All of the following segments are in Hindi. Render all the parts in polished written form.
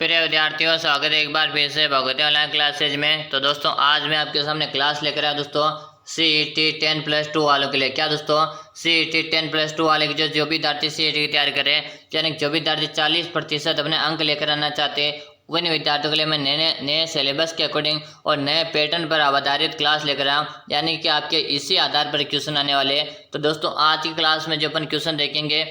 प्रिय विद्यार्थियों, स्वागत है एक बार फिर से भगवती ऑनलाइन क्लासेज में। तो दोस्तों आज मैं आपके सामने क्लास लेकर आया दोस्तों CET 10+2 वालों के लिए। क्या दोस्तों, CET 10+2 वाले की जो भी विद्यार्थी CET की तैयारी करें, यानी जो भी विद्यार्थी 40% अपने अंक लेकर आना चाहते हैं, उन विद्यार्थियों के लिए मैं नए सिलेबस के अकॉर्डिंग और नए पैटर्न पर आधारित क्लास लेकर आया हूँ, यानी कि आपके इसी आधार पर क्वेश्चन आने वाले हैं। तो दोस्तों आज की क्लास में जो अपन क्वेश्चन देखेंगे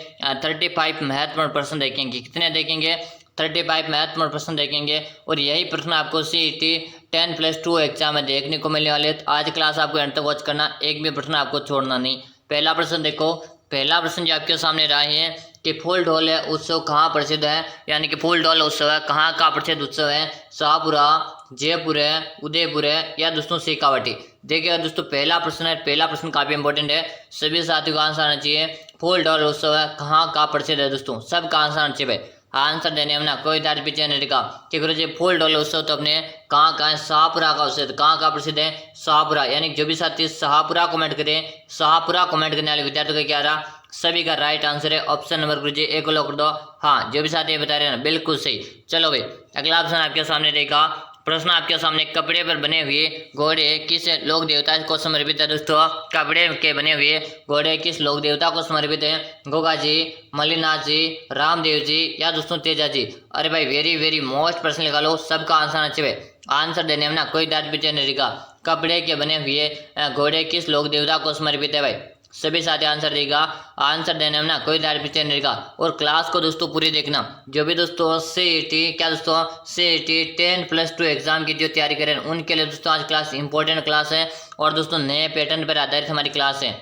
35 महत्वपूर्ण प्रश्न देखेंगे। कितने देखेंगे? 35 महत्वपूर्ण प्रश्न देखेंगे और यही प्रश्न आपको CET 10+2 एग्जाम में देखने को मिलने वाले। तो आज क्लास आपको एंड तक वॉच करना, एक भी प्रश्न आपको छोड़ना नहीं। पहला प्रश्न देखो, पहला प्रश्न जो आपके सामने रहा है कि फूल ढोल उत्सव कहाँ प्रसिद्ध है, यानी कि फूल ढोल उत्सव है कहाँ का प्रसिद्ध उत्सव है? शाहपुरा, जयपुर है, उदयपुर है या दोस्तों शेखावाटी। देखिएगा दोस्तों पहला प्रश्न है, पहला प्रश्न काफी इंपॉर्टेंट है, सभी साथियों का आंसर आना चाहिए। फूल ढोल उत्सव है कहाँ का प्रसिद्ध है दोस्तों, सबका आंसर आना चाहिए भाई। आंसर देने में ना कोई दार पीछे नहीं टिका कि गुरु जी फूल ढोल उत्सव तो अपने कहाँ है? शाहपुरा का उत्सव कहाँ का प्रसिद्ध है? शाहपुरा। यानी जो भी साथी शाहपुरा कमेंट करें, शाहपुरा कमेंट करने वाले विद्यार्थियों का क्या रहा? सभी का राइट आंसर है ऑप्शन नंबर गुरु जी एक लॉक कर दो। हाँ, जो भी साथी बता रहे हैं ना बिल्कुल सही। चलो भाई अगला ऑप्शन आपके सामने देखा, प्रश्न आपके सामने कपड़े पर बने हुए घोड़े किस लोक देवता को समर्पित है दोस्तों? कपड़े के बने हुए घोड़े किस लोक देवता को समर्पित है? गोगा जी, मल्लिनाथ जी, रामदेव जी या दोस्तों तेजा जी। अरे भाई वेरी मोस्ट प्रश्न निकालो, सबका आंसर आना चाहिए। आंसर देने में ना कोई डाट पीछे नहीं रहेगा। कपड़े के बने हुए घोड़े किस लोक देवता को समर्पित है भाई? सभी साथी आंसर देगा। आंसर देने में ना कोई दार पीछे नहीं रहेगा। और क्लास को दोस्तों पूरी देखना, जो भी दोस्तों CET क्या दोस्तों CET 10+2 एग्जाम की जो तैयारी करें उनके लिए दोस्तों आज क्लास इंपॉर्टेंट क्लास है और दोस्तों नए पैटर्न पर आधारित हमारी क्लास है।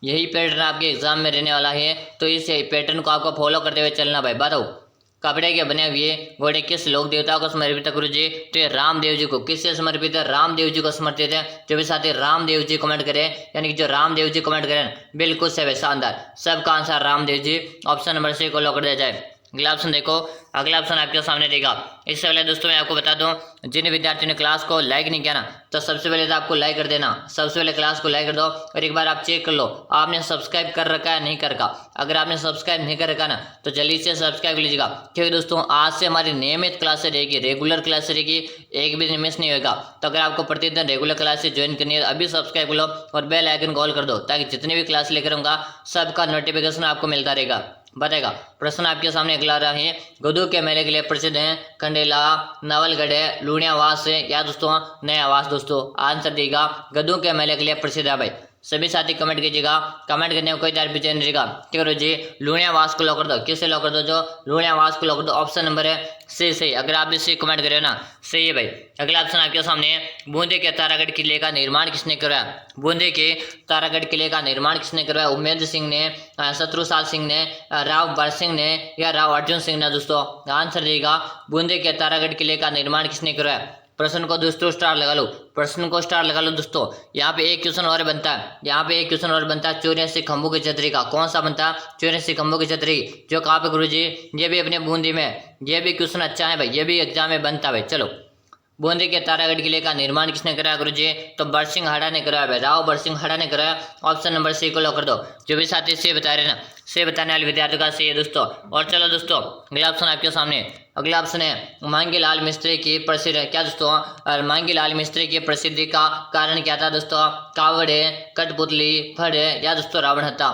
यही पैटर्न आपके एग्जाम में रहने वाला है, तो इस पैटर्न को आपको फॉलो करते हुए चलना भाई। बताओ कपड़े के बने हुए घोड़े किस लोक देवता को समर्पित है गुरु जी? तो ये रामदेव जी को। किससे समर्पित है? रामदेव जी को समर्पित है। जो भी साथी रामदेव जी कमेंट करें, यानी कि जो रामदेव जी कमेंट करें बिल्कुल सही, शानदार, सबका answer Ramdev ji. Option number C को लॉक कर दिया जाए। अगला ऑप्शन देखो, अगला ऑप्शन आपके सामने देगा। इससे पहले दोस्तों मैं आपको बता दूं, जिन विद्यार्थियों ने क्लास को लाइक नहीं किया ना, तो सबसे पहले तो आपको लाइक कर देना, सबसे पहले क्लास को लाइक कर दो और एक बार आप चेक कर लो आपने सब्सक्राइब कर रखा है नहीं कर रखा। अगर आपने सब्सक्राइब नहीं कर रखा ना तो जल्दी से सब्सक्राइब कर लीजिएगा, क्योंकि दोस्तों आज से हमारी नियमित क्लासेस रहेगी, रेगुलर क्लास रहेगी, एक भी मिस नहीं होगा। तो अगर आपको प्रतिदिन रेगुलर क्लासेस ज्वाइन करनी है अभी सब्सक्राइब कर लो और बेल आइकन कॉल कर दो, ताकि जितनी भी क्लास लेकर आऊंगा सबका नोटिफिकेशन आपको मिलता रहेगा। बताएगा प्रश्न आपके सामने अगला रहा है, गदू के मेले के लिए प्रसिद्ध है कंडेला, नवलगढ़ है, लूणियावास है या दोस्तों नयावास। दोस्तों आंसर देगा गदू के मेले के लिए प्रसिद्ध है भाई। सभी साथी कमेंट कीजिएगा, कमेंट करने में कोई दार पीछे नहीं रहेगा। ठीक है जी, लूणियावास को लॉक कर दो। किससे लॉक कर दो? जो लूणियावास को लॉक कर दो। ऑप्शन नंबर है C सही। अगर आप इसे कमेंट करें ना सही है भाई। अगला ऑप्शन आपके सामने है, बूंदे के तारागढ़ किले का निर्माण किसने करवाया? बूंदे के तारागढ़ किले का निर्माण किसने करवाया? उमेद सिंह ने, शत्रुसाल सिंह ने, राव बर सिंह ने या राव अर्जुन सिंह ने। दोस्तों आंसर देगा बूंदे के तारागढ़ किले का निर्माण किसने करवाया? प्रश्न को दोस्तों स्टार लगा लो, प्रश्न को स्टार लगा लो दोस्तों। यहाँ पे एक क्वेश्चन और बनता है, यहाँ पे एक क्वेश्चन और बनता है 84 खंभों की छतरी का। कौन सा बनता है? 84 खंभों की छतरी, जो कहाँ पे गुरु जी? ये भी अपने बूंदी में, ये भी क्वेश्चन अच्छा है भाई, ये भी एग्जाम में बनता है भाई। चलो, बूंदी के तारागढ़ किले का निर्माण किसने कराया गुरु जी? तो बरसिंह हाड़ा ने कराया भाई, राव बरसिंह हाड़ा ने कराया। ऑप्शन नंबर C को लॉक कर दो। जो भी साथी से बता रहे ना, से बताने वाले विद्यार्थियों का सही है दोस्तों। और चलो दोस्तों अगला ऑप्शन आपके सामने, अगला ऑप्शन है मांगीलाल मिस्त्री की प्रसिद्ध है। क्या दोस्तों? मांगीलाल मिस्त्री की प्रसिद्धि का कारण क्या था दोस्तों? कावड़े, कठपुतली, फड़े या दोस्तों रावण हत्या।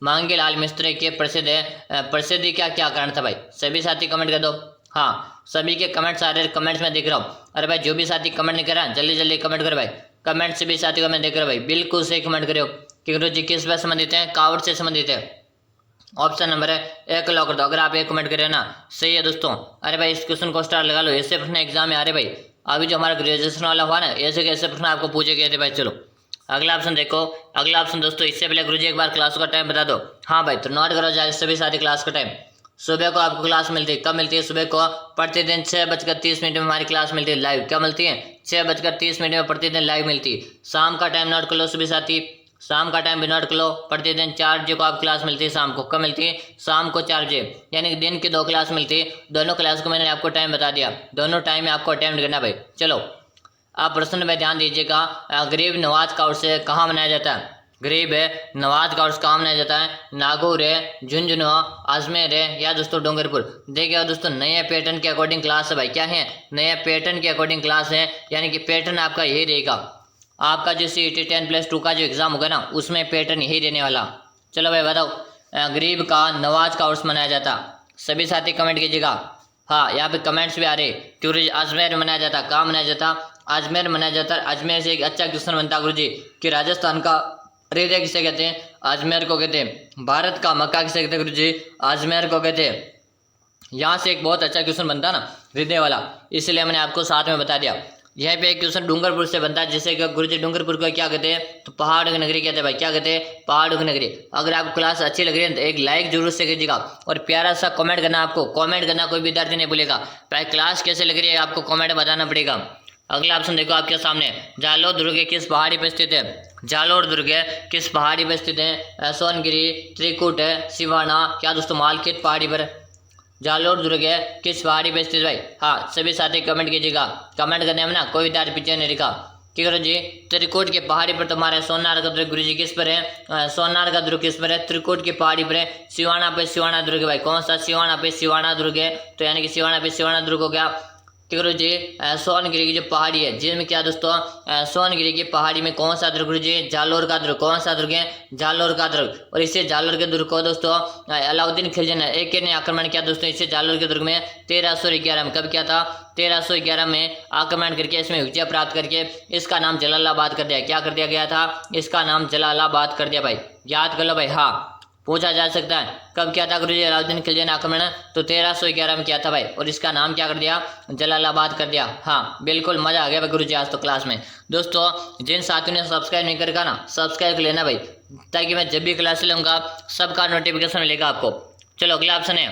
मांगीलाल मिस्त्री के प्रसिद्धि का क्या कारण था भाई? सभी साथी कमेंट कर दो। हाँ, सभी के कमेंट्स आ रहे, कमेंट्स में देख रहा हूँ। अरे भाई जो भी साथी कमेंट नहीं कर रहा जल्दी कमेंट करो भाई। कमेंट से भी साथी को मैं देख रहा हूँ भाई, बिल्कुल सही कमेंट करो कि गुरु जी किस बात संबंधित है? कावड़ से संबंधित है। ऑप्शन नंबर है एक लॉक कर दो। अगर आप एक कमेंट करें ना सही है दोस्तों। अरे भाई इस क्वेश्चन को स्टार लगा लो, ऐसे प्रश्न एग्जाम में आ रहे भाई। अभी जो हमारा ग्रेजुएशन वाला हुआ ना, ऐसे कैसे प्रश्न आपको पूछे गए थे भाई। चलो अगला ऑप्शन देखो, अगला ऑप्शन दोस्तों, इससे पहले गुरुजी एक बार क्लास का टाइम बता दो। हाँ भाई तो नोट करो जाए सभी साथी क्लास का टाइम। सुबह को आपको क्लास मिलती है, कब मिलती है? सुबह को प्रतिदिन 6:30 में हमारी क्लास मिलती है लाइव। क्या मिलती है? 6:30 में प्रतिदिन लाइव मिलती है। शाम का टाइम नोट कर लो सभी साथी, शाम का टाइम भी नोट कर लो। प्रतिदिन 4 बजे को आप क्लास मिलती है शाम को। कब मिलती है? शाम को 4 बजे, यानी कि दिन की 2 क्लास मिलती है। दोनों क्लास को मैंने आपको टाइम बता दिया, दोनों टाइम में आपको अटेंड करना भाई। चलो आप प्रश्न में ध्यान दीजिएगा, गरीब नवाज का उत्सव कहाँ मनाया जाता है? गरीब है, नवाज का उर्स कहाँ मनाया जाता है, नागौर है, झुंझुनू, अजमेर है या दोस्तों डूंगरपुर। देखिए दोस्तों नए पैटर्न के अकॉर्डिंग क्लास है भाई, क्या है नए पैटर्न के अकॉर्डिंग क्लास है, यानी कि पैटर्न आपका यही रहेगा। आपका जो CET 10+2 का जो एग्जाम होगा ना उसमें पैटर्न यही रहने वाला। चलो भाई बताओ, गरीब का नवाज का उर्स मनाया जाता, सभी साथी कमेंट कीजिएगा। हाँ यहाँ पे कमेंट्स भी आ रहे, गुरुजी अजमेर में मनाया जाता, कहाँ मनाया जाता, अजमेर मनाया जाता। अजमेर से एक अच्छा क्वेश्चन बनता गुरुजी कि राजस्थान का हृदय किसे कहते हैं, अजमेर को कहते हैं। भारत का मक्का किसे कहते हैं गुरुजी, अजमेर को कहते हैं। यहाँ से एक बहुत अच्छा क्वेश्चन बनता ना हृदय वाला, इसलिए मैंने आपको साथ में बता दिया। यहाँ पे एक क्वेश्चन डूंगरपुर से बनता है, जिसे कि गुरुजी डूंगरपुर को क्या कहते हैं, तो पहाड़ की नगरी कहते हैं भाई, क्या कहते हैं, पहाड़ की नगरी। अगर आपको क्लास अच्छी लग रही है तो एक लाइक जरूर से कीजिएगा और प्यारा सा कमेंट करना, आपको कमेंट करना कोई विद्यार्थी नहीं भूलेगा। भाई क्लास कैसे लग रही है आपको कमेंट बताना पड़ेगा। अगला ऑप्शन देखो आपके सामने, जालोर दुर्ग किस पहाड़ी पर स्थित है, जालोर दुर्ग किस पहाड़ी पर स्थित है, सोनगिरी, त्रिकुट, सिवाना, क्या दोस्तों मालखेत पहाड़ी पर। जालोर दुर्ग किस पहाड़ी पर स्थित भाई, हाँ सभी साथी कमेंट कीजिएगा। कमेंट करने में ना कोई विद्यार्थी पीछे नहीं लिखा। ठीक है जी, त्रिकुट के पहाड़ी पर तुम्हारे सोनार का दुर्ग गुरुजी किस पर है, सोनार का दुर्ग किस पर है, त्रिकुट के पहाड़ी पर है। सिवाना पे सिवाना दुर्ग भाई, कौन सा सिवाना पे सिवाना दुर्ग है, तो यानी कि सिवाना पे सिवाना दुर्ग हो गया। ठीक है जी, सोनगिरी की जो पहाड़ी है जिसमें क्या दोस्तों, सोनगिरी की पहाड़ी में कौन सा दुर्ग जी, जालोर का दुर्ग, कौन सा दुर्ग है, जालोर का दुर्ग। और इसे जालोर के दुर्ग को दोस्तों अलाउद्दीन खिलजी ने एक ने आक्रमण किया दोस्तों, इसे जालोर के दुर्ग में 1311 में। कब किया था, 1311 में आक्रमण करके इसमें विजय प्राप्त करके इसका नाम जलालाबाद कर दिया। क्या कर दिया गया था, इसका नाम जलालाबाद कर दिया भाई, याद कर लो भाई। हाँ पूछा जा सकता है कब किया था गुरुजी अलाउद्दीन खिलजी ने आक्रमण, तो 1311 में किया था भाई, और इसका नाम क्या कर दिया, जलालाबाद कर दिया। हाँ बिल्कुल मजा आ गया भाई गुरुजी आज तो क्लास में। दोस्तों जिन साथियों ने सब्सक्राइब नहीं करेगा ना सब्सक्राइब कर लेना भाई, ताकि मैं जब भी क्लास लूँगा सबका नोटिफिकेशन मिलेगा आपको। चलो अगला ऑप्शन है,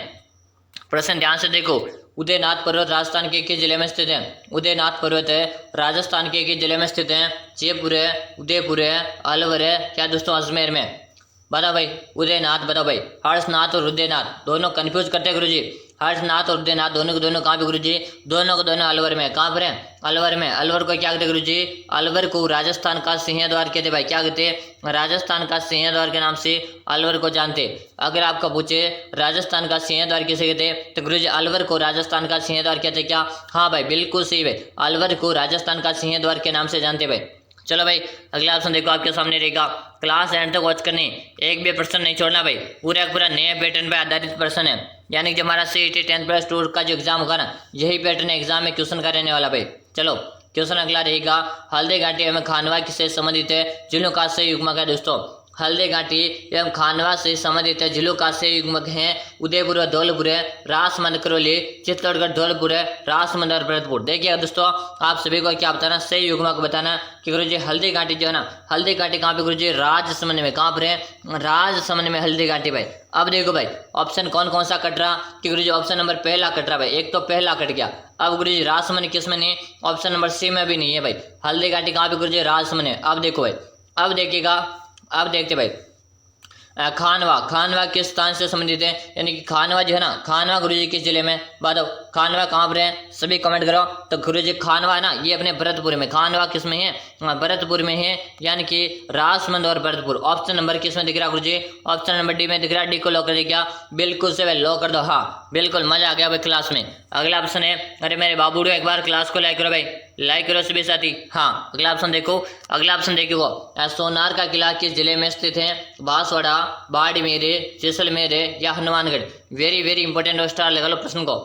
प्रश्न ध्यान से देखो, उदयनाथ पर्वत राजस्थान के किस जिले में स्थित है, उदयनाथ पर्वत है राजस्थान के किस जिले में स्थित है, जयपुर है, उदयपुर है, अलवर है, क्या दोस्तों अजमेर में। बताओ भाई उदयनाथ, बताओ भाई, हर्षनाथ और उदयनाथ दोनों कंफ्यूज करते हैं गुरुजी। हर्षनाथ और उदयनाथ दोनों के दोनों कहाँ पे गुरुजी, दोनों को दोनों अलवर में। कहाँ पर है, अलवर में। अलवर को क्या कहते गुरुजी, अलवर को राजस्थान का सिंहद्वार कहते भाई, क्या कहते हैं, राजस्थान का सिंहद्वार के नाम से अलवर को जानते। अगर आपका पूछे राजस्थान का सिंहद्वार किसे कहते तो गुरुजी अलवर को राजस्थान का सिंहद्वार कहते क्या, हाँ भाई बिल्कुल सही भाई, अलवर को राजस्थान का सिंहद्वार के नाम से जानते भाई। चलो भाई अगला ऑप्शन देखो आपके सामने रहेगा, क्लास एंड तक वॉच करनी, एक भी प्रश्न नहीं छोड़ना भाई, पूरा पूरा नए पैटर्न पे आधारित प्रश्न है, यानी कि हमारा CET 10+2 का जो एग्जाम होगा ना यही पैटर्न एग्जाम में क्वेश्चन का रहने वाला भाई। चलो क्वेश्चन अगला रहेगा, हल्दी घाटी एवं खानवा किससे संबंधित है, जिलों का सही युग्मक है दोस्तों। हल्दी घाटी एवं खानवा से संबंधित है जिलों का सही युग्मक है उदयपुर व धौलपुर है, राजमंद करौली, चित्तौड़गढ़ धौलपुर है, राजमंद और भरतपुर। देखिए दोस्तों आप सभी को क्या बताना, सही युग्मक बताना कि गुरुजी हल्दी घाटी जो है ना, हल्दी घाटी कहाँ पे गुरुजी, राजसमंद में। कहाँ पर है, राजसमंद में हल्दी घाटी भाई। अब देखो भाई ऑप्शन कौन कौन सा कट रहा कि गुरुजी ऑप्शन नंबर पहला कट रहा भाई, एक तो पहला कट गया। अब गुरुजी राजसमंद किस में नहीं, ऑप्शन नंबर C में भी नहीं है भाई। हल्दी घाटी कहाँ पे गुरुजी, राजसमंद है। अब देखो भाई, अब देखिएगा, अब देखते भाई खानवा, खानवा किस स्थान से संबंधित है, यानी कि खानवा जो है ना, खानवा गुरुजी किस जिले में, बताओ खानवा कहाँ पर है, सभी कमेंट करो। तो गुरुजी खानवा है ना ये अपने भरतपुर में, खानवा किस में है, भरतपुर में है, यानी कि राजसमंद और भरतपुर। ऑप्शन नंबर किस में दिख रहा गुरुजी, ऑप्शन नंबर D में दिख रहा, D को लॉक कर दे क्या, बिल्कुल से भाई लॉक कर दो। हाँ बिल्कुल मजा आ गया भाई क्लास में। अगला ऑप्शन है, अरे मेरे बाबू एक बार क्लास को लाइक करो भाई, लाइक करो सभी साथी। हाँ अगला ऑप्शन देखो, अगला ऑप्शन देखो, सोनार का किला किस जिले में स्थित है, बांसवाड़ा, बाड़मेर, जैसलमेर या Hanumangarh. Very very important, star लगा लो प्रश्न को।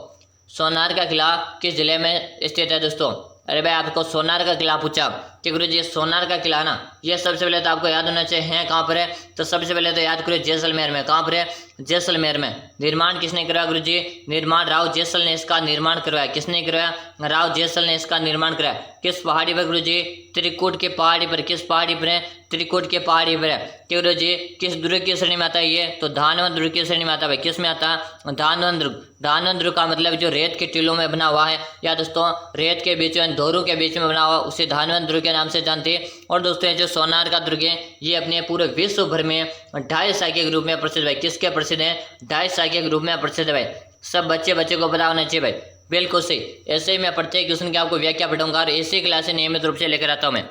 सोनार का किला किस जिले में स्थित है दोस्तों। अरे भाई आपको सोनार का किला पूछा कि गुरुजी सोनार का किला ना, ये सबसे पहले तो आपको याद होना चाहिए है कहाँ पर है, तो सबसे पहले तो याद करो जैसलमेर में। कहाँ पर है, जैसलमेर में। निर्माण किसने करवाया गुरुजी, निर्माण राव जैसल ने इसका निर्माण करवाया। किसने करवाया, राव जैसल ने इसका निर्माण कराया। किस पहाड़ी पर गुरुजी, त्रिकुट के पहाड़ी पर। किस पहाड़ी पर है, त्रिकुट के पहाड़ी पर है। कि गुरुजी किस दुर्ग की श्रेणी में आता है ये, तो धानवंत दुर्ग की श्रेणी में आता है भाई। किस में आता है, धानवंत दुर्ग। धानवंत दुर्ग का मतलब जो रेत के टीलों में बना हुआ है, या दोस्तों रेत के बीच में, धोरों के बीच में बना हुआ, उसे धानवंत दुर्ग के नाम से जानते हैं। और दोस्तों जो सोनार का दुर्ग है ये अपने पूरे विश्व भर में 2.5 शाखा के रूप में प्रसिद्ध भाई। किसके प्रसिद्ध है, 2.5 शाखा के रूप में प्रसिद्ध है भाई। सब बच्चे को पता होना चाहिए भाई, बिल्कुल सही। ऐसे ही मैं प्रत्येक क्वेश्चन की आपको व्याख्या पढ़ाऊंगा और ऐसी क्लासें नियमित रूप से लेकर आता हूँ मैं।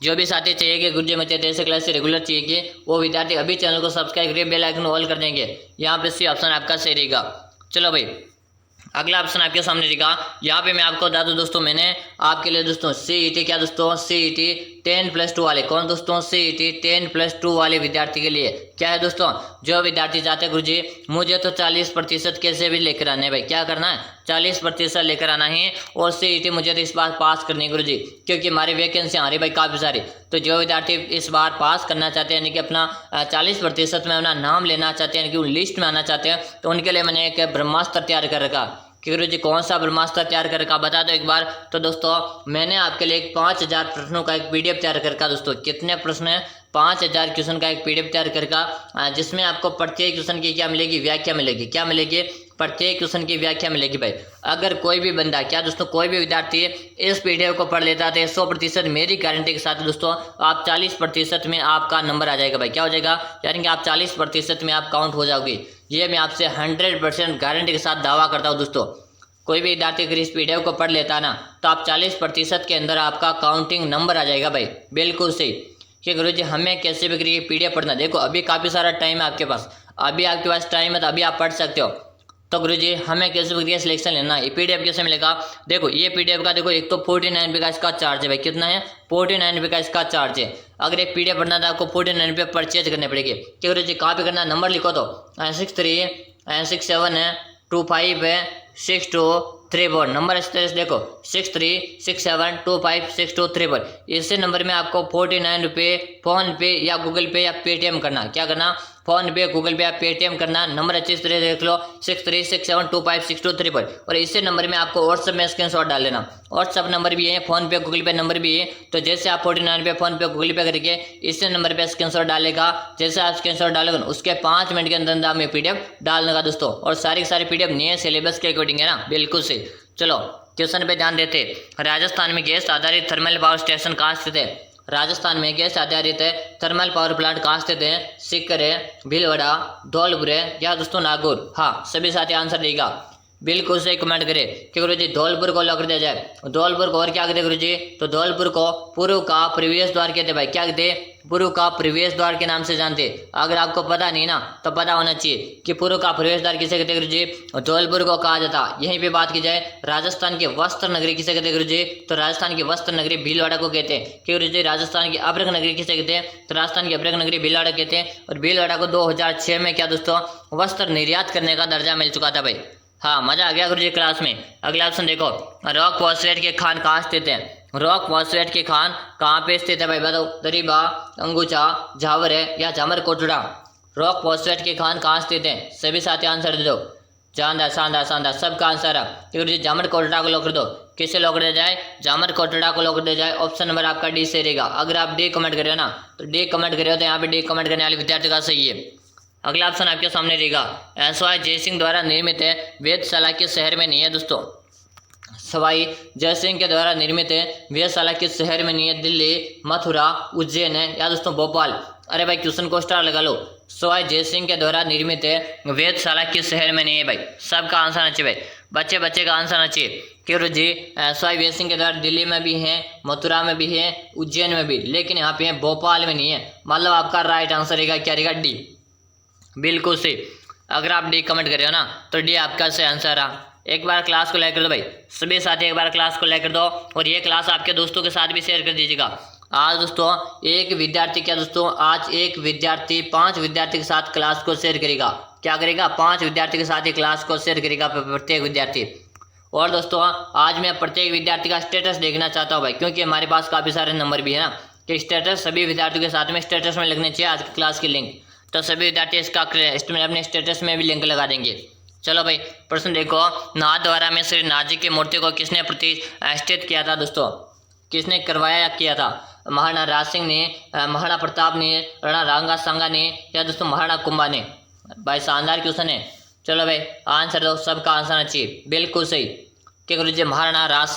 जो भी साथी चाहिए कि गुरुजी मुझे ऐसे क्लास से रेगुलर चाहिए कि वो विद्यार्थी अभी चैनल को सब्सक्राइब करिए, बेल आइकन ऑल कर देंगे। यहाँ पे सी ऑप्शन आपका सही रहेगा। चलो भाई अगला ऑप्शन आपके सामने रहेगा। यहाँ पे मैं आपको बता दूं दोस्तों, मैंने आपके लिए दोस्तों सीईटी क्या दोस्तों सीईटी 10+2 वाले कौन दोस्तों सीईटी 10+2 वाले विद्यार्थी के लिए क्या है दोस्तों, जो विद्यार्थी चाहते हैं गुरुजी मुझे तो 40% कैसे भी लेकर आने भाई, क्या करना है 40% लेकर आना है और सीईटी मुझे तो इस बार पास करनी है गुरुजी, क्योंकि हमारी वैकेंसी आ रही भाई काफ़ी सारी। तो जो विद्यार्थी इस बार पास करना चाहते हैं यानी कि अपना 40% में अपना नाम लेना चाहते हैं यानी कि लिस्ट में आना चाहते हैं, तो उनके लिए मैंने एक ब्रह्मास्त्र तैयार कर रखा कि गुरुजी कौन सा ब्रह्मास्त्र तैयार कर रखा बता दो एक बार। तो दोस्तों मैंने आपके लिए 5000 प्रश्नों का एक पीडीएफ तैयार कर रखा दोस्तों। कितने प्रश्न है 5000 क्वेश्चन का एक पीडीएफ तैयार कर रखा, जिसमें आपको प्रत्येक क्वेश्चन की क्या मिलेगी व्याख्या मिलेगी, क्या मिलेगी प्रत्येक क्वेश्चन की व्याख्या मिलेगी भाई। अगर कोई भी बंदा क्या दोस्तों कोई भी विद्यार्थी इस पीडीएफ को पढ़ लेता है 100% मेरी गारंटी के साथ दोस्तों आप 40% में आपका नंबर आ जाएगा भाई, क्या हो जाएगा यानी कि आप 40% में आप काउंट हो जाओगे। ये मैं आपसे 100% गारंटी के साथ दावा करता हूँ दोस्तों। कोई भी विद्यार्थी अगर इस पीडीएफ को पढ़ लेता है ना तो आप 40% के अंदर आपका काउंटिंग नंबर आ जाएगा भाई, बिल्कुल सही। कि गुरुजी हमें कैसे भी करिए पीडीएफ पढ़ना, देखो अभी काफ़ी सारा टाइम है आपके पास, अभी आपके पास टाइम है तो अभी आप पढ़ सकते हो। तो गुरुजी हमें कैसे भी करिए सिलेक्शन लेना है, ये पीडीएफ कैसे मिलेगा, देखो ये पीडीएफ का देखो एक तो 49 रुपये का इसका चार्ज है भाई, कितना है 49 रुपये का इसका चार्ज है। अगर एक पीडीएफ पढ़ना था आपको 49 रुपये परचेज करने पड़ेगी। कि गुरुजी कहाँ पे करना, नंबर लिखो तो 6367625623 नंबर इस तरह से देखो 6367256234। इसी नंबर में आपको 49 रुपये फ़ोन पे या गूगल पे या पेटीएम करना, क्या करना फ़ोन पे गूगल पे या पेटीएम करना। नंबर अच्छी तरह से देख लो 6367256234 और इसी नंबर में आपको व्हाट्सएप में स्क्रीनशॉट डाल लेना। व्हाट्सएप नंबर भी है, फ़ोन पे गूगल पे नंबर भी है। तो जैसे आप 49 रुपये फ़ोन पे गूगल पे करके इसी नंबर पे स्क्रीनशॉट डालेगा, जैसे आप स्क्रीनशॉट डालेगा उसके 5 मिनट के अंदर आप में पीडीएफ डालने का दोस्तों। और सारी सारी पीडीएफ नए सिलेबस के अकॉर्डिंग है ना, बिल्कुल से। चलो क्वेश्चन पे ध्यान देते। राजस्थान में गैस आधारित थर्मल पावर स्टेशन कहाँ स्थित है, राजस्थान में गैस आधारित थर्मल पावर प्लांट कहाँ स्थित है, सीकर है, भीलवाड़ा, धौलपुर है या दोस्तों नागौर। हाँ सभी साथी आंसर देगा, बिल्कुल सही कमेंट करे कि गुरुजी धौलपुर को लॉक कर दिया जाए। धौलपुर को और क्या कहते गुरुजी, तो धौलपुर को पूर्व का प्रवेश द्वार कहते भाई, क्या कहते पूर्व का प्रवेश द्वार के नाम से जानते। अगर आपको पता नहीं ना तो पता होना चाहिए कि पूर्व का प्रवेश द्वार किसे कहते गुरुजी, धौलपुर को कहा जाता। यहीं पे बात की जाए राजस्थान के वस्त्र नगरी किसे कहते गुरुजी, तो राजस्थान की वस्त्र नगरी भीलवाड़ा को कहते हैं। कि गुरुजी राजस्थान की अभ्रक नगरी किसे कहते हैं, तो राजस्थान की अभ्रक नगरी भीलवाड़ा कहते हैं। और भीलवाड़ा को 2006 में क्या दोस्तों वस्त्र निर्यात करने का दर्जा मिल चुका था भाई। हाँ मजा आ गया गुरुजी क्लास में। अगला ऑप्शन देखो, रॉक फॉस्फेट के खान कहाँ स्थित है, रॉक फॉस्फेट के खान कहाँ पे स्थित है भाई बताओ, दरीबा, अंगुचा, झावर है या झामर कोटड़ा। रॉक फॉस्फेट के खान कहाँ स्थित है, सभी साथी आंसर दे दो। शानदार शानदार शानदार, सबका आंसर है। गुरुजी झामर कोटड़ा को लॉक कर दो, किसे लॉक कर दिया जाए, झामर कोटड़ा को लॉक कर दिया जाए। ऑप्शन नंबर आपका डी से रहेगा। अगर आप डी कमेंट कर रहे हो ना तो डी कमेंट कर रहे हो तो यहाँ पे डी कमेंट करने वाले विद्यार्थी का सही है। अगला ऑप्शन आपके सामने रहेगा, सवाई जयसिंह द्वारा निर्मित है वेधशाला किस शहर में नहीं है दोस्तों, सवाई जयसिंह के द्वारा निर्मित है वेधशाला किस शहर में नहीं है, दिल्ली, मथुरा, उज्जैन है या दोस्तों भोपाल। अरे भाई क्वेश्चन को स्टार लगा लो, सवाई जयसिंह के द्वारा निर्मित है वेधशाला किस शहर में नहीं है भाई, सबका आंसर आना चाहिए भाई, बच्चे बच्चे का आंसर आना चाहिए। क्यों जी सवाई जयसिंह के द्वारा दिल्ली में भी है, मथुरा में भी है, उज्जैन में भी, लेकिन यहाँ पे भोपाल में नहीं है। मतलब आपका राइट आंसर रहेगा क्या रहेगा, डी, बिल्कुल सही। अगर आप डी कमेंट कर रहे हो ना तो डी आपका सही आंसर रहा। एक बार क्लास को लाइक कर दो भाई, सभी साथी एक बार क्लास को लाइक कर दो और ये क्लास आपके दोस्तों के साथ भी शेयर कर दीजिएगा। आज दोस्तों एक विद्यार्थी क्या दोस्तों, आज एक विद्यार्थी 5 विद्यार्थी के साथ क्लास को शेयर करेगा, क्या करेगा 5 विद्यार्थी के साथ ही क्लास को शेयर करेगा प्रत्येक विद्यार्थी। और दोस्तों आज मैं प्रत्येक विद्यार्थी का स्टेटस देखना चाहता हूँ भाई, क्योंकि हमारे पास काफ़ी सारे नंबर भी है ना कि स्टेटस सभी विद्यार्थियों के साथ में स्टेटस में लगने चाहिए आज की क्लास की लिंक। तो सभी विद्यार्थी इसका अपने स्टेटस में भी लिंक लगा देंगे। चलो भाई प्रश्न देखो, नाथद्वारा में श्री नाथ जी की मूर्ति को किसने प्रतिष्ठित किया था दोस्तों, किसने करवाया या किया था, महाराणा राज सिंह ने, महाराणा प्रताप ने, राणा रांगा सांगा ने या दोस्तों महाराणा कुंभा ने। भाई शानदार क्वेश्चन है। चलो भाई आंसर दो, सबका आंसर आना चाहिए, बिल्कुल सही। कि गुरु जी महाराणा राज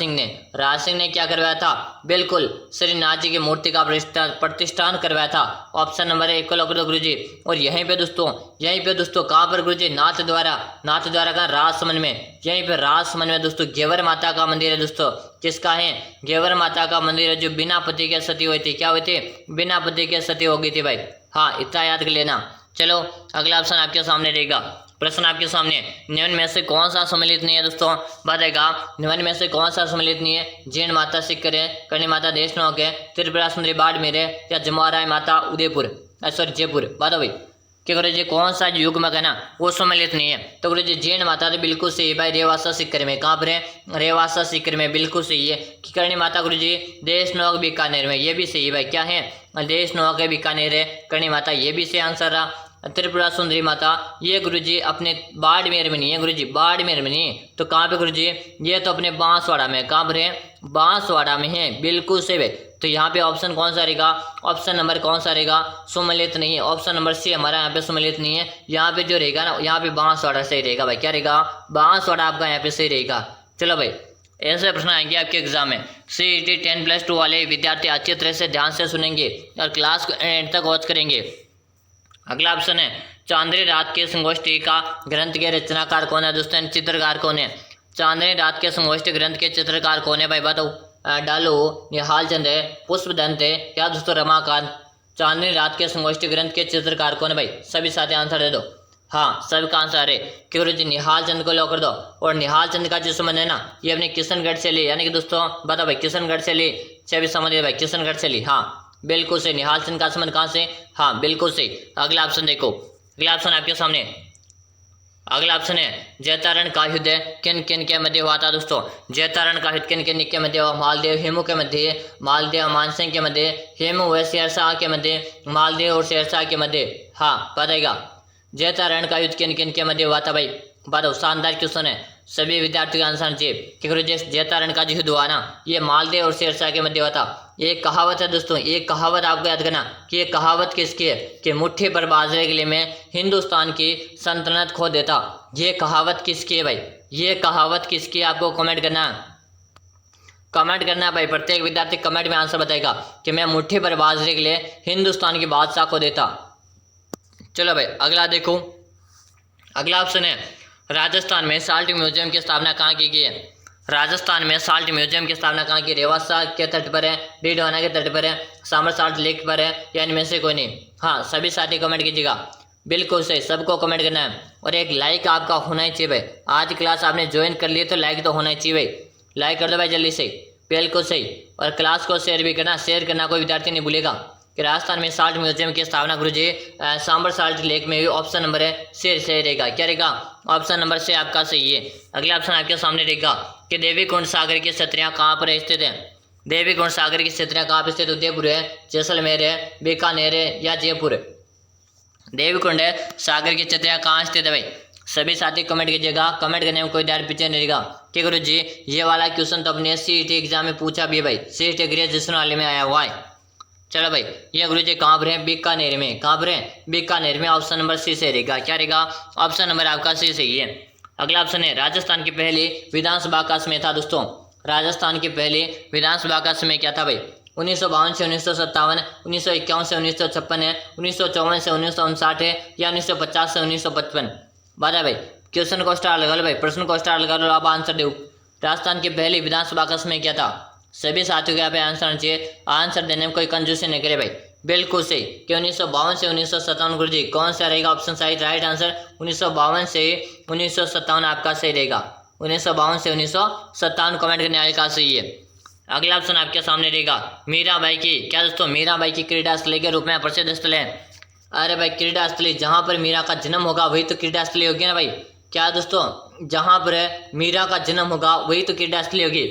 सिंह ने क्या करवाया था, बिल्कुल श्रीनाथ जी की मूर्ति का प्रतिष्ठान करवाया था। ऑप्शन नंबर ए को लॉक कर दो गुरु जी। और यहीं पे दोस्तों कहाँ पर गुरु जी, नाथ द्वारा का राजसमंद में, यहीं पे राजसमंद में दोस्तों घेवर माता का मंदिर है दोस्तों। किसका है, घेवर माता का मंदिर है, जो बिना पति के सती हुई थी। क्या हुई थी, बिना पति के सती हो गई थी भाई। हाँ, इतना याद कर लेना। चलो अगला ऑप्शन आपके सामने रहेगा। प्रश्न आपके सामने, निम्न में से कौन सा सम्मिलित नहीं है दोस्तों, बताएगा। निम्न में से कौन सा सम्मिलित नहीं है, जीण माता सिक्कर है, करणी माता देशनोक है, त्रिपुरा सुंदरी बाड़मेर है, या जमुआराय माता उदयपुर सॉरी जयपुर। बताओ भाई कि गुरु जी कौन सा युग्मक है ना वो सम्मिलित नहीं है। तो गुरु जी जीण माता तो बिल्कुल सही भाई, रेवासा सिक्कर में। कहाँ पर है, रेवासा सिक्कर में, बिल्कुल सही है। कि करणी माता गुरु जी देशनोक बीकानेर में, ये भी सही है भाई। क्या है, देशनोक है बीकानेर है, करणी माता ये भी सही आंसर रहा। त्रिपुरा सुंदरी माता ये गुरुजी अपने बाड़मेर में नहीं है, गुरुजी बाड़मेर में नहीं, तो कहाँ पे गुरुजी, ये तो अपने बांसवाड़ा में। कहाँ पर है, बांसवाड़ा में है, बिल्कुल सही है। तो यहाँ पे ऑप्शन कौन सा रहेगा, ऑप्शन नंबर कौन सा रहेगा, सम्मिलित नहीं है। ऑप्शन नंबर सी हमारा यहाँ पे सम्मिलित नहीं है। यहाँ पे जो रहेगा ना, यहाँ पे बांसवाड़ा सही रहेगा भाई। क्या रहेगा, बांसवाड़ा आपका यहाँ पे सही रहेगा। चलो भाई, ऐसे प्रश्न आएंगे आपके एग्जाम में। CET 10+2 वाले विद्यार्थी अच्छी तरह से ध्यान से सुनेंगे और क्लास को एंड तक वॉच करेंगे। अगला ऑप्शन है, चांदनी रात के संगोष्ठी का ग्रंथ के रचनाकार कौन है दोस्तों, चित्रकार कौन है। चांदनी रात के संगोष्ठी ग्रंथ के चित्रकार कौन है भाई, बताओ। डालू, निहाल चंद है, पुष्पदंत है, या दोस्तों रमाकांत। चांदनी रात के संगोष्ठी ग्रंथ के चित्रकार कौन है भाई, सभी साथी आंसर दे दो। हाँ, सबका आंसर है कि गुरु जी निहाल चंद को लॉक कर दो। और निहाल चंद का जो संबंध है ना, ये अपने किशनगढ़ से ली, यानी कि दोस्तों बताओ भाई, किशनगढ़ से ली, सभी समझ भाई, किशनगढ़ से ली। हाँ बिल्कुल सही, निहाल चंद का संबंध कहाँ से, हाँ बिल्कुल सही। अगला ऑप्शन देखो, अगला ऑप्शन आपके सामने, अगला ऑप्शन है, जैतारण का युद्ध किन किन के मध्य हुआ था दोस्तों। जैतारण का युद्ध किन किन के मध्य हुआ, मालदेव हेमू के मध्य, मालदेव मानसिंह के मध्य, हेमू व शेरशाह के मध्य, मालदेव और शेरशाह के मध्य। हाँ बताएगा, जैतारण का युद्ध किन किन के मध्य हुआ था भाई, बताओ। शानदार क्वेश्चन है, सभी विद्यार्थियों का आंसर चाहिए कि गुरु जी जैतारण का जो युद्ध हुआ ना, ये मालदेव और शेरशाह के मध्य हुआ था। ये कहावत है दोस्तों, ये कहावत आपको याद करना कि ये कहावत किसकी है, कि मुट्ठी पर बाजरे के लिए मैं हिंदुस्तान की सल्तनत खो देता। ये कहावत किसकी है भाई, ये कहावत किसकी है, आपको कमेंट करना है, कमेंट करना है भाई। प्रत्येक विद्यार्थी कमेंट में आंसर बताएगा कि मैं मुट्ठी पर बाजरे के लिए हिंदुस्तान की बादशाह को देता। चलो भाई अगला देखो, अगला ऑप्शन है, राजस्थान में साल्ट म्यूजियम की स्थापना कहाँ की गई है। राजस्थान में साल्ट म्यूजियम की स्थापना कहाँ की, रेवासा के तट पर है, डीडवाना के तट पर है, सामर साल्ट लेक पर है, या इनमें से कोई नहीं। हाँ सभी साथी कमेंट कीजिएगा, बिल्कुल सही, सबको कमेंट करना है। और एक लाइक आपका होना ही चाहिए भाई। आज क्लास आपने ज्वाइन कर ली तो लाइक तो होना ही चाहिए भाई, लाइक कर दो भाई जल्दी से, बिल्कुल सही। और क्लास को शेयर भी करना, शेयर करना कोई विद्यार्थी नहीं भूलेगा। कि राजस्थान में साल्ट म्यूजियम की स्थापना गुरुजी सांबर साल्ट लेक में हुई। ऑप्शन नंबर है से सही रहेगा। क्या रहेगा, ऑप्शन नंबर से आपका सही है। अगला ऑप्शन आपके सामने रहेगा कि देवी कुंड सागर की छतरियाँ कहाँ पर स्थित है। देवी कुंड सागर की छतरियाँ कहाँ पर स्थित, उदयपुर है, जैसलमेर है, बीकानेर है, या जयपुर। देवी कुंड सागर की छतरियाँ कहाँ स्थित है भाई, सभी साथी कमेंट कीजिएगा। कमेंट करने में कोई डर पीछे नहीं रहेगा कि गुरु जी ये वाला क्वेश्चन तो अपने CET एग्जाम में पूछा भी है भाई, CET ग्रेजुएशन वाले में आया हुआ है। चलो भाई, ये गुरु जी कहाँ पर है, बीकानेर में। कहाँ पर है, बीकानेर में। ऑप्शन नंबर सी से रहेगा। क्या रहेगा, ऑप्शन नंबर आपका सी सही है। अगला ऑप्शन है, राजस्थान की पहली विधानसभा का समय था दोस्तों। राजस्थान की पहली विधानसभा का समय क्या था भाई, 1952 से 1957, 1951 से 1956 है, 1954 से 1959 है, या 1950 से 1955। बता भाई, क्वेश्चन को स्टार लगा लो भाई, प्रश्न को स्टार लगा लो, आप आंसर दो। राजस्थान की पहली विधानसभा का समय क्या था, सभी साथियों को यहाँ पे आंसर चाहिए। आंसर देने में कोई कंजूसी नहीं करे भाई, बिल्कुल सही। कि 1952 से 1957 गुरु जी कौन सा रहेगा, ऑप्शन सही राइट आंसर 1952 से 1957 आपका सही रहेगा। 1952 से 1957 कमेंट करने वाले का सही है। अगला ऑप्शन आपके सामने रहेगा, मीराबाई की, क्या दोस्तों, मीराबाई की क्रीड़ा स्थली के रूप में प्रसिद्ध स्थल है। अरे भाई, क्रीड़ा स्थली जहाँ पर मीरा का जन्म होगा वही तो क्रीड़ा स्थली होगी ना भाई। क्या दोस्तों, जहाँ पर मीरा का जन्म होगा वही तो क्रीड़ा स्थली होगी।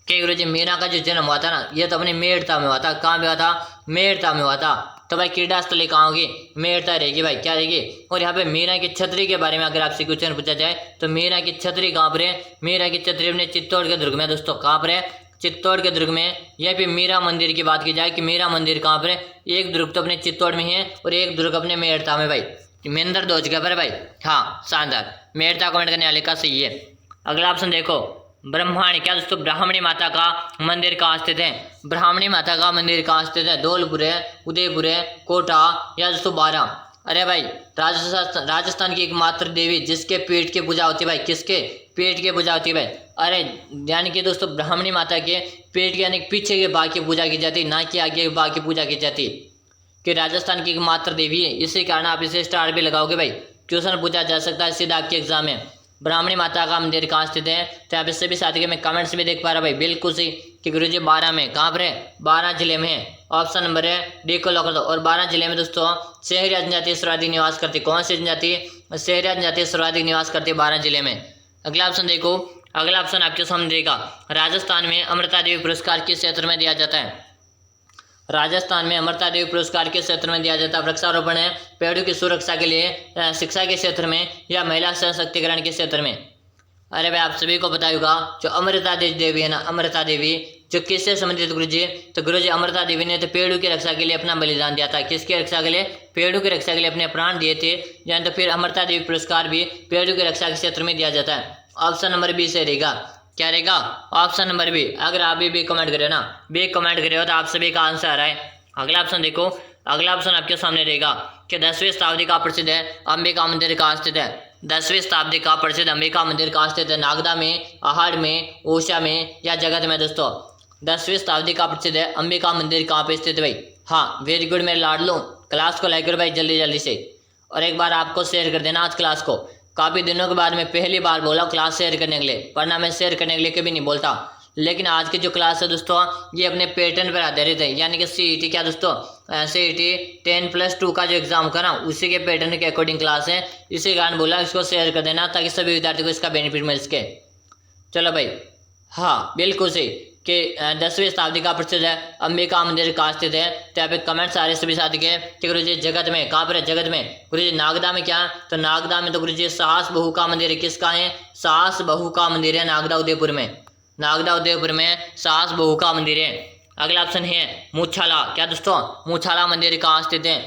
कि गुरु जी मीरा का जो जन्म हुआ था ना, ये तो अपने मेड़ता में हुआ था। कहाँ पे हुआ था, मेड़ता में हुआ था। तो भाई क्रीड़ा स्थली कहाँ होगी, मेड़ता रहेगी भाई। क्या रहेगी, और यहाँ पे मीरा की छतरी के बारे में अगर आपसे क्वेश्चन पूछा जाए तो मीरा की छतरी कहाँ पर है, मीरा की छतरी अपने चित्तौड़ के दुर्ग में दोस्तों। कहाँ पर है, चित्तौड़ के दुर्ग में। यहाँ पे मीरा मंदिर की बात की जाए कि मीरा मंदिर कहाँ पर है, एक दुर्ग तो अपने चित्तौड़ में है और एक दुर्ग अपने मेड़ता में भाई। मेंदर दो जगह पर भाई। हाँ शानदार, मेड़ता कमेंट करने वाले का सही है। अगला ऑप्शन देखो, ब्रह्माणी क्या दोस्तों ब्राह्मणी माता का मंदिर कहाँ स्थित है? ब्राह्मणी माता का मंदिर कहाँ स्थित है? धौलपुर है, उदयपुर है, कोटा या दोस्तों बारह। अरे भाई राजस्थान की एकमात्र देवी जिसके पेट की पूजा होती है भाई, किसके पेट की पूजा होती है भाई? अरे यानी कि दोस्तों ब्राह्मणी माता के पेट के यानी पीछे के भाग की पूजा की जाती है, ना कि आगे के भाग की पूजा की जाती है, कि राजस्थान की एकमात्र देवी है। इसी कारण आप इसे स्टार भी लगाओगे भाई, क्वेश्चन पूछा जा सकता है सीधा आपके एग्जाम में। ब्राह्मणी माता का मंदिर कहाँ स्थित है? तो आप इससे भी साथ के मैं कमेंट्स भी देख पा रहा भाई, बिल्कुल सही कि गुरुजी 12 में। कहाँ पर है? 12 जिले में है। ऑप्शन नंबर है डी को लॉक कर दो। और 12 जिले में दोस्तों शहरी जनजाति सर्वाधिक निवास करती। कौन सी जनजाति? शहरी जनजाति सर्वाधिक निवास करती है 12 जिले में। अगला ऑप्शन देखो, अगला ऑप्शन आपके सामने देगा, राजस्थान में अमृता देवी पुरस्कार किस क्षेत्र में दिया जाता है? राजस्थान में अमृता देवी पुरस्कार किस क्षेत्र में दिया जाता है? वृक्षारोपण है, पेड़ों की सुरक्षा के लिए, शिक्षा के क्षेत्र में, या महिला सशक्तिकरण के क्षेत्र में? अरे भाई आप सभी को पता होगा जो अमृता देवी है ना, अमृता देवी जो किससे संबंधित गुरुजी? तो गुरुजी अमृता देवी ने तो पेड़ों की रक्षा के लिए अपना बलिदान दिया था। किसकी रक्षा के लिए? पेड़ों की रक्षा के लिए अपने प्राण दिए थे। यानी तो फिर अमृता देवी पुरस्कार भी पेड़ों की रक्षा के क्षेत्र में दिया जाता है। ऑप्शन नंबर बी से रहेगा। क्या रहेगा? Option number B. अगर आप भी कमेंट करें ना, बी कमेंट करें हो तो आप सभी का आंसर आ रहा है। अगला ऑप्शन देखो, अगला ऑप्शन आपके सामने रहेगा कि 10वीं शताब्दी का प्रसिद्ध है अंबिका मंदिर कहाँ स्थित है? 10वीं शताब्दी का प्रसिद्ध अंबिका मंदिर कहाँ स्थित है? नागदा में, आहड़ में, ओशा में, या जगत में? दोस्तों 10वीं शताब्दी का प्रसिद्ध है अंबिका मंदिर कहाँ पे स्थित है भाई? हाँ वेरी गुड मेरे लाडलो, क्लास को लाइक करो भाई जल्दी जल्दी से, और एक बार आपको शेयर कर देना आज क्लास को। काफ़ी दिनों के बाद मैं पहली बार बोला क्लास शेयर करने के लिए, वरना मैं शेयर करने के लिए कभी नहीं बोलता। लेकिन आज की जो क्लास है दोस्तों ये अपने पैटर्न पर आधारित है, यानी कि सीईटी क्या दोस्तों, सीईटी 10+2 का जो एग्जाम का ना उसी के पैटर्न के अकॉर्डिंग क्लास है। इसी कारण बोला इसको शेयर कर देना ताकि सभी विद्यार्थियों को इसका बेनिफिट मिल सके। चलो भाई, हाँ बिल्कुल सही कि 10वीं शताब्दी का प्रसिद्ध है अंबिका मंदिर कहाँ स्थित है? तो यहाँ पे कमेंट्स आ रहे सभी साथी के कि गुरुजी जगत में। कहाँ पर है? जगत में। गुरुजी नागदा में क्या? तो नागदा में तो गुरुजी साहस बहू का मंदिर है। किसका है? साहस बहू का मंदिर है नागदा उदयपुर में। नागदा उदयपुर में साहस बहू का मंदिर है। अगला ऑप्शन है मुछाला। क्या दोस्तों? मुछाला मंदिर कहाँ स्थित है?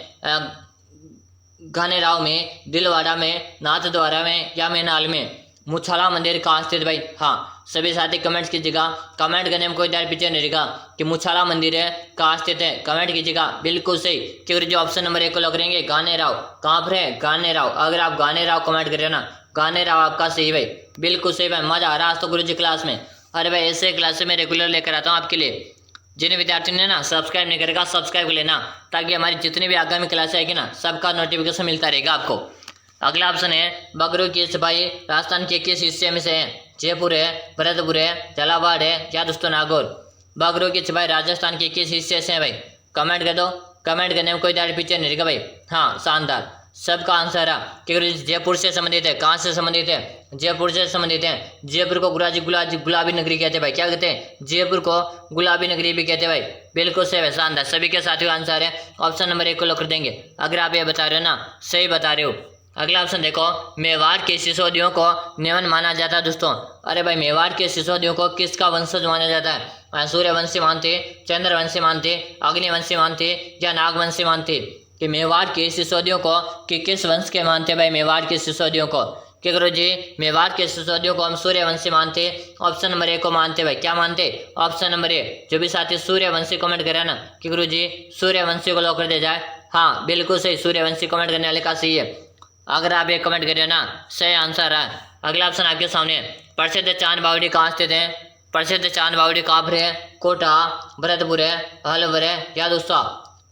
घानेराव में, दिलवाड़ा में, नाथद्वारा में, या मैनाल में? मुछाला मंदिर कहाँ स्थित भाई? हाँ सभी साथी कमेंट्स कीजिएगा, कमेंट करने में कोई देर पीछे नहीं रहेगा कि मुछाला मंदिर है कहाँ स्थित है, कमेंट कीजिएगा बिल्कुल सही। क्योंकि जो ऑप्शन नंबर 1 को लॉक करेंगे गानेराव। कहाँ पर है? गानेराव। अगर आप गानेराव कमेंट करें ना, गानेराव आपका सही भाई, बिल्कुल सही भाई। मजा आ रहा आज तो गुरुजी क्लास में। अरे भाई ऐसे क्लास में रेगुलर लेकर आता हूँ आपके लिए। जिन विद्यार्थियों ने ना सब्सक्राइब नहीं करेगा सब्सक्राइब कर लेना, ताकि हमारी जितनी भी आगामी क्लास आएगी ना सबका नोटिफिकेशन मिलता रहेगा आपको। अगला ऑप्शन है बगरू की सिपाही राजस्थान के किस हिस्से में से है? जयपुर है, भरतपुर है, झालावाड़ है, या दोस्तों नागौर? बगरू की सिपाही राजस्थान के किस हिस्से से है भाई? कमेंट कर दो, कमेंट करने में कोई दाढ़ी पीछे नहीं रहेगा भाई। हाँ शानदार, सबका आंसर है कि जयपुर से संबंधित है। कहाँ से संबंधित है? जयपुर से संबंधित है। जयपुर को गुलाबी नगरी कहते हैं भाई। क्या कहते हैं? जयपुर को गुलाबी नगरी भी कहते हैं भाई, बिल्कुल सही है। शानदार, सभी के साथियों आंसर है। ऑप्शन नंबर 1 को लॉक कर देंगे अगर आप ये बता रहे हो ना, सही बता रहे हो। अगला ऑप्शन देखो, मेवाड़ के सिसोदियों को नियमन माना जाता है दोस्तों। अरे भाई मेवाड़ के सिसोदियों को किसका वंशज माना जाता है? सूर्यवंशी मानते, चंद्रवंशी मानते, अग्निवंशी मानते, या नागवंशी मानते? कि मेवाड़ के सिसोदियों को कि किस वंश के मानते भाई? मेवाड़ के सिसोदियों को कि गुरुजी मेवाड़ के सिसोदियों को हम सूर्यवंशी मानते। ऑप्शन नंबर 1 को मानते भाई। क्या मानते? Option number 1। जो भी साथी सूर्यवंशी कमेंट करे ना कि गुरुजी सूर्यवंशी को लॉक कर दिया जाए। हाँ बिल्कुल सही, सूर्यवंशी कमेंट करने वाले का सही है। अगर आप ये कमेंट करिए ना, सही आंसर है। अगला ऑप्शन आपके सामने, प्रसिद्ध चांद बावड़ी कहाँ स्थित है? प्रसिद्ध चांद बावड़ी कहाँ पर है? कोटा, भरतपुर है, अलवर है, या दोस्तों?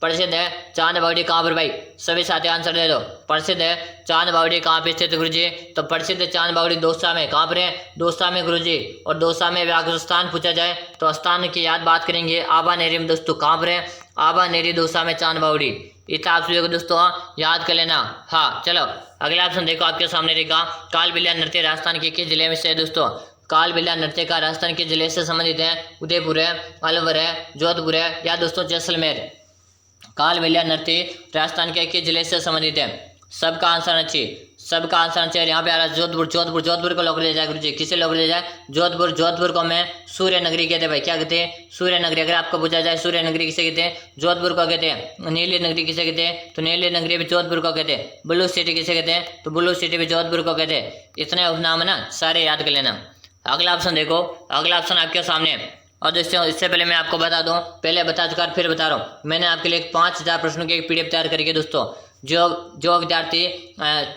प्रसिद्ध है चांद बावड़ी कहाँ पर भाई? सभी साथी आंसर दे दो। प्रसिद्ध है चांद बावड़ी कहाँ पे स्थित गुरुजी? तो प्रसिद्ध चांद बावड़ी दौसा में। कहाँ पर है? दौसा में गुरुजी। और दौसा में व्याघ्र स्थान पूछा जाए तो स्थान की याद बात करेंगे आबा नेरी में दोस्तों। कहाँ पर है? आबा नेरी दौसा में चांद बावड़ी। इतना आप सभी को दोस्तों याद कर लेना। हाँ चलो अगला ऑप्शन देखो आपके सामने रहेगा, कालबेलिया नृत्य राजस्थान के किस जिले में से है दोस्तों? कालबेलिया नृत्य का राजस्थान के जिले से संबंधित है। उदयपुर है, अलवर है, जोधपुर है, या दोस्तों जैसलमेर? कालबेलिया नृत्य राजस्थान के किस जिले से संबंधित है? सबका आंसर अच्छी, सबका आंसर चाहिए। यहाँ पे आ रहा है जोधपुर। जोधपुर, जोधपुर को लॉक ले जाए गुरुजी। किसे लॉक ले जाए? जोधपुर। जोधपुर को मैं सूर्य नगरी कहते हैं भाई। क्या कहते हैं? सूर्य नगरी। अगर आपको पूछा जाए सूर्य नगरी किसे कहते हैं? जोधपुर को कहते हैं। नीली नगरी किसे कहते हैं? तो नीली नगरी भी जोधपुर को कहते हैं। ब्लू सिटी किसे कहते हैं? तो ब्लू सिटी भी जोधपुर को कहते हैं। इतने उपनाम है ना, सारे याद कर लेना। अगला ऑप्शन देखो, अगला ऑप्शन आपके सामने है। और दोस्तों इससे पहले मैं आपको बता दूं, पहले बता चुका फिर बता रहा हूँ, मैंने आपके लिए 5000 प्रश्नों की एक पीडीएफ तैयार करके दोस्तों, जो विद्यार्थी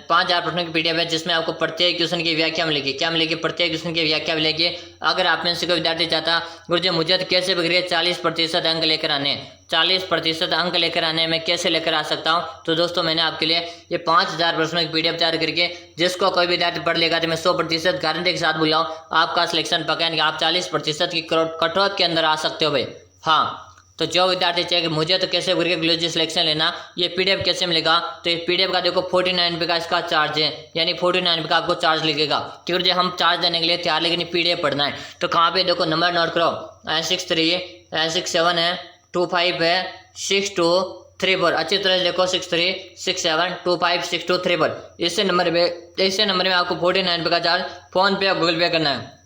5000 प्रश्नों की पीडीएफ है जिसमें आपको प्रत्येक क्वेश्चन की व्याख्या मिलेगी। क्या मिलेगी? प्रत्येक क्वेश्चन की व्याख्या मिलेगी। अगर आप में से कोई विद्यार्थी चाहता गुरुजी मुझे तो कैसे बगैर 40% अंक लेकर आने, 40% अंक लेकर आने में कैसे लेकर आ सकता हूं, तो दोस्तों मैंने आपके लिए ये 5000 प्रश्नों की पीडीएफ तैयार करके जिसको कोई विद्यार्थी पढ़ लेगा तो मैं 100% गारंटी के साथ बोल रहा हूँ आपका सिलेक्शन पक्का है कि आप 40% की कट ऑफ के अंदर आ सकते हो भाई। हाँ, तो जो विद्यार्थी चाहिए कि मुझे तो कैसे करके ग्लोजी सिलेक्शन लेना, ये पीडीएफ कैसे मिलेगा, तो ये पीडीएफ का देखो 49 रुपये का इसका चार्ज है, यानी 49 रुपये का आपको चार्ज लगेगा। क्योंकि जो हम चार्ज देने के लिए तैयार, लेकिन पीडीएफ पढ़ना है तो कहाँ पे देखो नंबर नोट करो, 963 है, 25 है, 6234, अच्छी तरह से देखो 6367256234। इसी नंबर में आपको 49 रुपये का चार्ज फोन पे या गूगल पे करना है।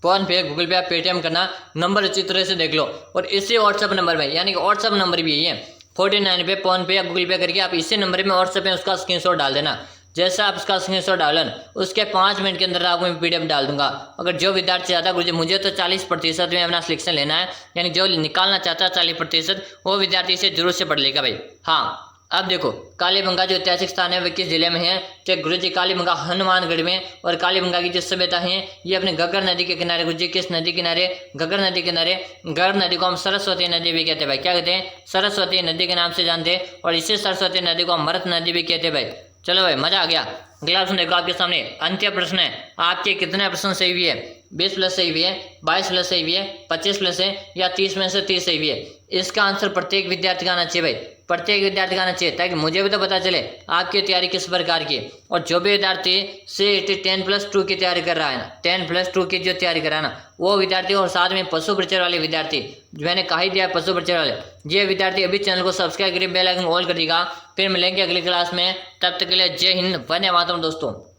फोन पे, गूगल पे, पेटीएम करना, नंबर अच्छी तरह से देख लो। और इसी व्हाट्सएप नंबर में, यानी कि व्हाट्सएप नंबर भी यही है 49 पे, फोन पे या गूगल पे करके आप इसी नंबर में व्हाट्सएप में उसका स्क्रीनशॉट डाल देना। जैसा आप उसका स्क्रीनशॉट डालन उसके 5 मिनट के अंदर आपको मैं पीडीएफ डाल दूंगा। अगर जो विद्यार्थी चाहता है मुझे तो 40% में अपना सिलेक्शन लेना है, यानी जो निकालना चाहता है 40%, वो विद्यार्थी इसे जरूर से पढ़ लेगा भाई। हाँ, अब देखो कालीबंगा जो ऐतिहासिक स्थान है वह किस जिले में है, तो गुरुजी कालीबंगा हनुमानगढ़ में। और कालीबंगा की जो सभ्यता है ये अपने घग्गर नदी के किनारे, गुरुजी किस नदी किनारे, घग्गर नदी किनारे। घग्गर नदी को हम सरस्वती नदी भी कहते हैं भाई। क्या कहते हैं? सरस्वती नदी के नाम से जानते हैं। और इसी सरस्वती नदी को हम मृत नदी भी कहते हैं भाई। चलो भाई मजा आ गया। अगला प्रश्न देखो आपके सामने, अंतिम प्रश्न है, आपके कितने प्रश्न सही हुए है? 20 प्लस सही हुए है, 22 प्लस सही हुए है, 25 प्लस है, या 30 में से 30 सही हुए है। इसका आंसर प्रत्येक विद्यार्थी का आना चाहिए भाई, प्रत्येक विद्यार्थी का आना चाहिए, ताकि मुझे भी तो पता चले आपकी तैयारी किस प्रकार की है। और जो भी विद्यार्थी CET 10+2 की तैयारी कर रहा है ना, 10+2 की जो तैयारी कर रहा है ना, वो विद्यार्थी, और साथ में पशु परिचय वाले विद्यार्थी, मैंने कहा ही दिया पशु परिचय वाले, ये विद्यार्थी अभी चैनल को सब्सक्राइब करिए, बेल आइकन ऑल कर देगा। फिर मिलेंगे अगली क्लास में, तब तक के लिए जय हिंद, वंदे मातरम दोस्तों।